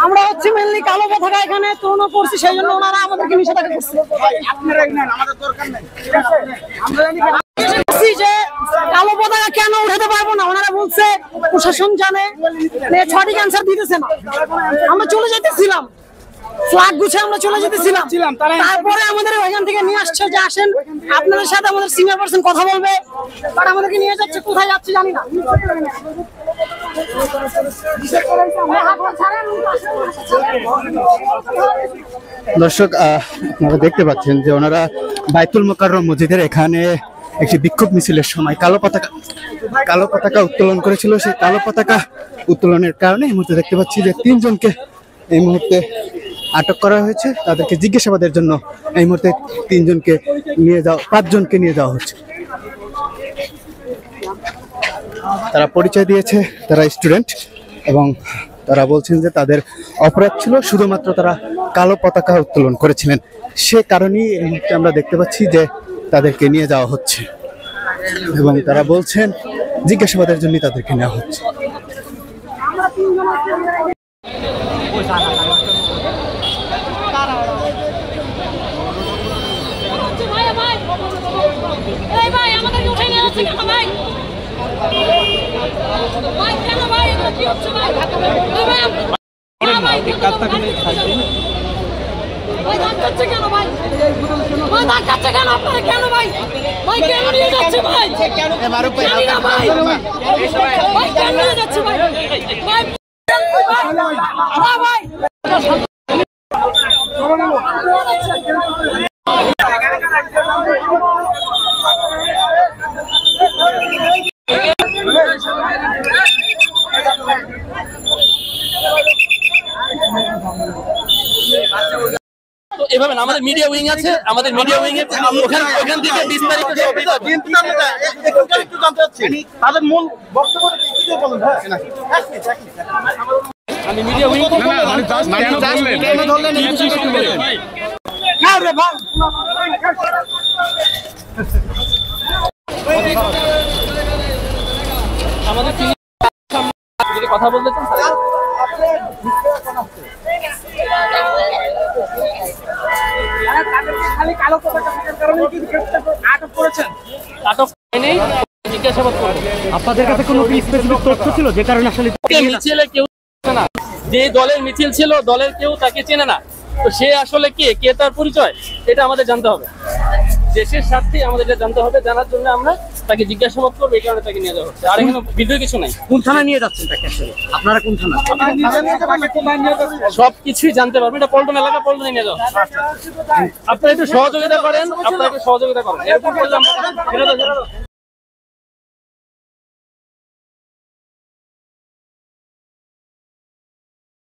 আমরা হচ্ছে মেনলি কালো পতাকা এখানে তৈরি করছি, সেই জন্য ওনারা আমাদেরকে নিষেধাজ্ঞা করছে। যে কালো পতাকা কেন উঠাতে পারবো না, ওনারা বলছে প্রশাসন জানে, সঠিক অ্যান্সার দিতেছে না। আমরা চলে যেতেছিলাম, ফ্ল্যাগ গুছিয়ে আমরা চলে যেতেছিলাম, তারপরে আমাদের ওইখান থেকে নিয়ে আসছে যে আসেন আপনাদের সাথে আমাদের সিনিয়র পারসন কথা বলবে, বাট আমাদেরকে নিয়ে যাচ্ছে, কোথায় যাচ্ছে জানি না। দর্শক, আপনারা দেখতে পাচ্ছেন যে ওনারা বাইতুল মোকাররম মসজিদের এখানে একটি বিক্ষোভ মিছিলের সময় কালো পতাকা উত্তোলন করেছিল। সেই কালো পতাকা উত্তোলনের কারণে এই মুহূর্তে দেখতে পাচ্ছি যে 3 জনকে এই মুহূর্তে আটক করা হয়েছে। তাদেরকে জিজ্ঞাসাবাদের জন্য এই মুহূর্তে 3 জনকে নিয়ে 5 জনকে নিয়ে যাওয়া হচ্ছে। তারা পরিচয় দিয়েছে তারা স্টুডেন্ট, এবং তারা বলছেন যে তাদের অপরাধ ছিল শুধুমাত্র তারা কালো পতাকা উত্তোলন করেছিলেন। সে কারণেই এই মুহূর্তে আমরা দেখতে পাচ্ছি যে তাদেরকে নিয়ে যাওয়া হচ্ছে, এবং তারা বলছেন জিজ্ঞাসাবাদের জন্য তাদেরকে নেওয়া হচ্ছে। এভাবে না, আমাদের মিডিয়া উইং আছে, আমাদের মিডিয়া উইং এ ওখান থেকে বিস্তারিত জানতে চাচ্ছি তাদের মূল বক্তব্যটা কি বলুন। আমি মিডিয়া উইং আমাদের যদি কথা বলতে চান আপনাদের কাছে কোনো স্পেসিফিক তথ্য ছিল যে কারণে আসলে মিছিলে কেউ না, যে দলের মিছিল ছিল দলের কেউ তাকে চেনে না, তো সে আসলে কে তার পরিচয় এটা আমাদের জানতে হবে। দেশের স্বার্থে আমাদের এটা জানতে হবে, জানার জন্য আমরা তাকে জিজ্ঞাসাবাদ করবো, এই কারণে তাকে নিয়ে যাওয়া হচ্ছে। আর এখানে বিদ্রোহ কিছু নাই। কোন থানায় নিয়ে যাচ্ছেন তাকে আসলে? আপনারা কোন থানা? সবকিছুই জানতে পারবেন, এটা পল্টন এলাকা, পল্টনে নিয়ে যাওয়া। আপনারা একটু সহযোগিতা করেন, এরকম করলে